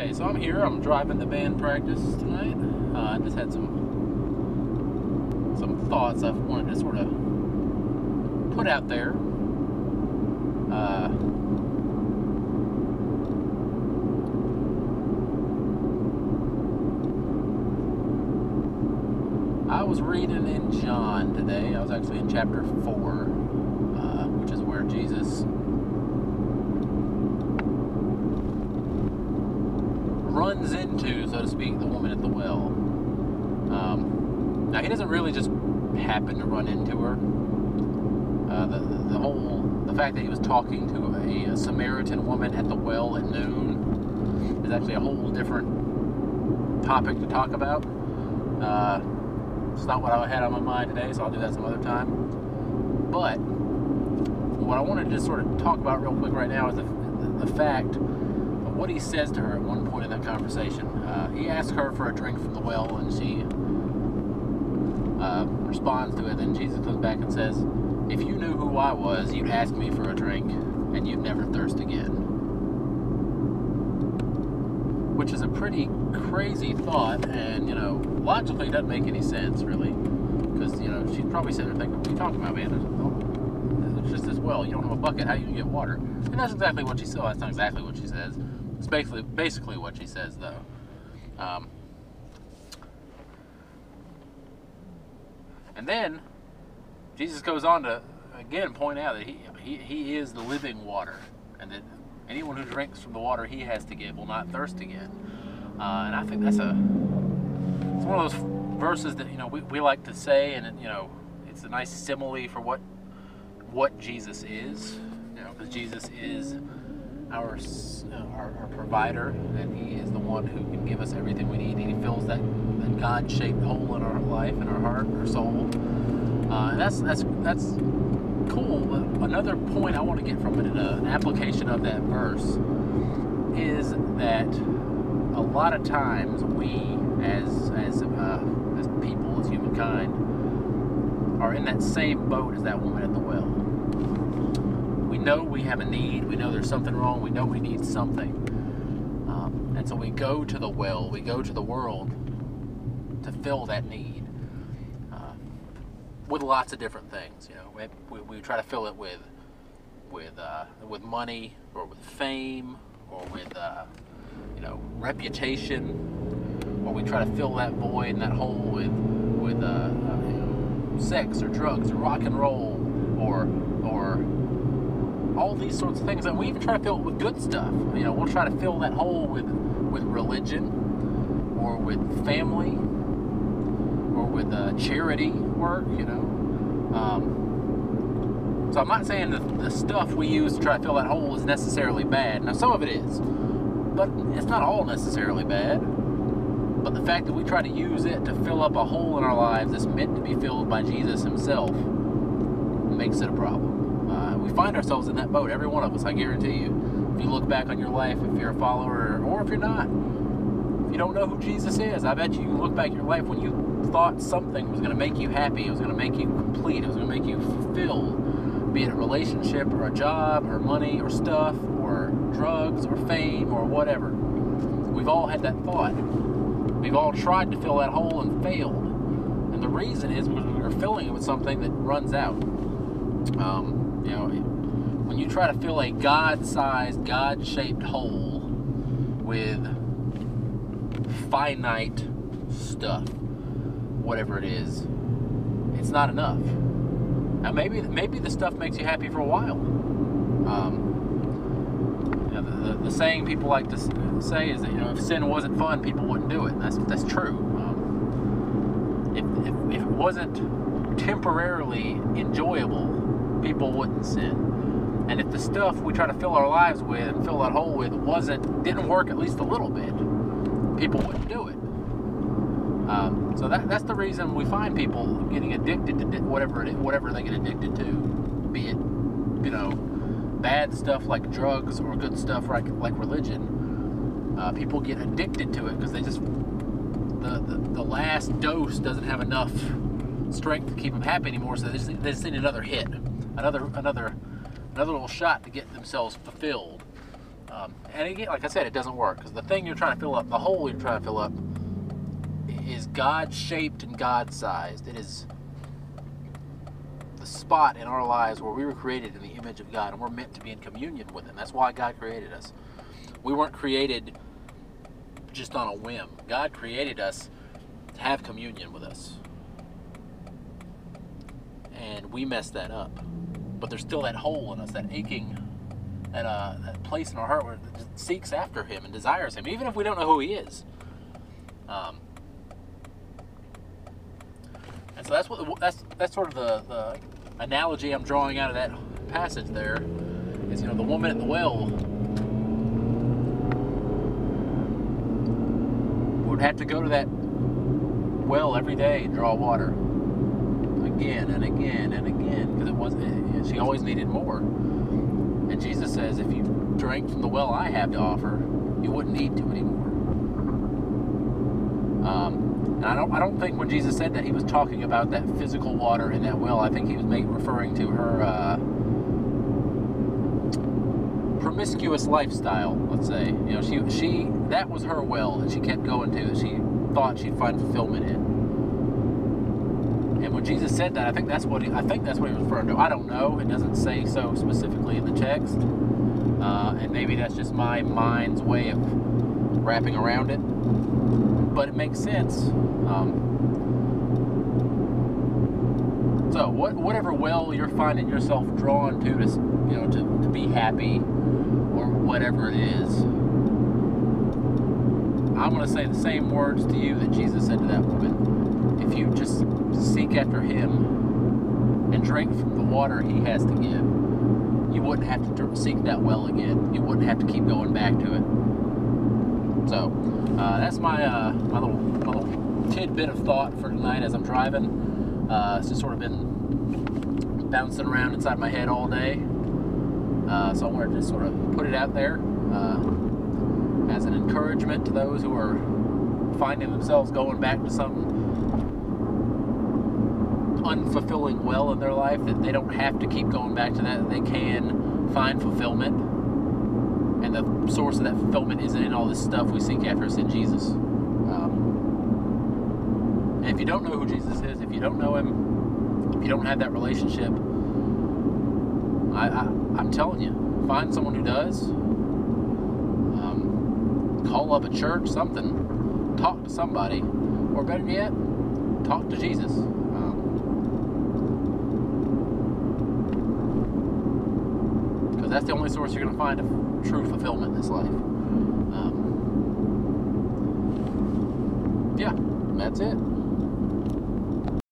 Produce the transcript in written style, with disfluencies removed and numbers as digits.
Okay, so I'm here. I'm driving the band practice tonight. I just had some thoughts I wanted to sort of put out there. I was reading in John today. I was actually in chapter 4, which is where Jesus runs into, so to speak, the woman at the well. Now he doesn't really just happen to run into her. The fact that he was talking to a Samaritan woman at the well at noon is actually a whole different topic to talk about. It's not what I had on my mind today, so I'll do that some other time. But what I wanted to just sort of talk about real quick right now is the fact of what he says to her at one point in that conversation. He asks her for a drink from the well, and she responds to it. Then Jesus comes back and says, "If you knew who I was, you'd ask me for a drink, and you'd never thirst again." Which is a pretty crazy thought, and, logically doesn't make any sense, really. Because, she's probably sitting there thinking, what are you talking about, man? It's just this well. You don't have a bucket. How are you going to get water? And that's exactly what she says. That's not exactly what she says. It's basically what she says, though. And then Jesus goes on to, again, point out that he is the living water, and that anyone who drinks from the water he has to give will not thirst again. And I think it's one of those verses that we like to say, and it's a nice simile for what Jesus is. Because Jesus is our provider, and he is the one who can give us everything we need. And he fills that God-shaped hole in our life, in our heart, our soul. And that's cool. But another point I want to get from it, an application of that verse, is that a lot of times we, as people, as humankind, are in that same boat as that woman at the well. We know we have a need. We know there's something wrong. We know we need something. And so we go to the well. We go to the world to fill that need with lots of different things. We try to fill it with money, or with fame, or with reputation, or we try to fill that void and that hole with sex or drugs or rock and roll or all these sorts of things. And we even try to fill it with good stuff. We'll try to fill that hole with religion, or with family, or with charity work. So I'm not saying that the stuff we use to try to fill that hole is necessarily bad. Now, some of it is, but it's not all necessarily bad. But the fact that we try to use it to fill up a hole in our lives that's meant to be filled by Jesus himself makes it a problem. We find ourselves in that boat, every one of us, I guarantee you. If you look back on your life, if you're a follower, or if you're not, if you don't know who Jesus is, I bet you look back at your life when you thought something was going to make you happy, it was going to make you complete, it was going to make you fulfilled, be it a relationship, or a job, or money, or stuff, or drugs, or fame, or whatever. We've all had that thought. We've all tried to fill that hole and failed. And the reason is because we were filling it with something that runs out. When you try to fill a God-sized, God-shaped hole with finite stuff, whatever it is, it's not enough. Now, maybe the stuff makes you happy for a while. The saying people like to say is that if sin wasn't fun, people wouldn't do it. That's true. If it wasn't temporarily enjoyable, people wouldn't sin. And if the stuff we try to fill our lives with and fill that hole with didn't work at least a little bit, people wouldn't do it. So that's the reason we find people getting addicted to whatever they get addicted to, be it bad stuff like drugs, or good stuff like religion. People get addicted to it because they just the last dose doesn't have enough strength to keep them happy anymore, so they just need another hit, another little shot to get themselves fulfilled. And again, like I said, it doesn't work, because the thing you're trying to fill up, the hole you're trying to fill up, is God-shaped and God-sized. It is the spot in our lives where we were created in the image of God, and we're meant to be in communion with Him. That's why God created us. We weren't created just on a whim. God created us to have communion with us. And we messed that up. But there's still that hole in us, that aching, that place in our heart where it seeks after Him and desires Him, even if we don't know who He is. And so that's sort of the analogy I'm drawing out of that passage there. Is, the woman at the well would have to go to that well every day and draw water again and again and again, because she always needed more. And Jesus says, if you drank from the well I have to offer, you wouldn't need to anymore. And I don't think when Jesus said that He was talking about that physical water in that well. I think He was referring to her promiscuous lifestyle, let's say. She that was her well that she kept going to, that she thought she'd find fulfillment in. And when Jesus said that, I think that's what he was referring to. I don't know. It doesn't say so specifically in the text. And maybe that's just my mind's way of wrapping around it. But it makes sense. So whatever well you're finding yourself drawn to to be happy, or whatever it is, I'm going to say the same words to you that Jesus said to that woman. If you just seek after Him and drink from the water He has to give, you wouldn't have to seek that well again. You wouldn't have to keep going back to it. So that's my little tidbit of thought for tonight as I'm driving. It's just sort of been bouncing around inside my head all day. So I wanted to just sort of put it out there as an encouragement to those who are finding themselves going back to some unfulfilling well in their life, that they don't have to keep going back to that they can find fulfillment. And the source of that fulfillment isn't in all this stuff we seek after, it's in Jesus. And if you don't know who Jesus is, if you don't know Him, if you don't have that relationship, I'm telling you, find someone who does. Call up a church, something. Talk to somebody. Or better yet, talk to Jesus. Because that's the only source you're going to find of true fulfillment in this life. Yeah, that's it.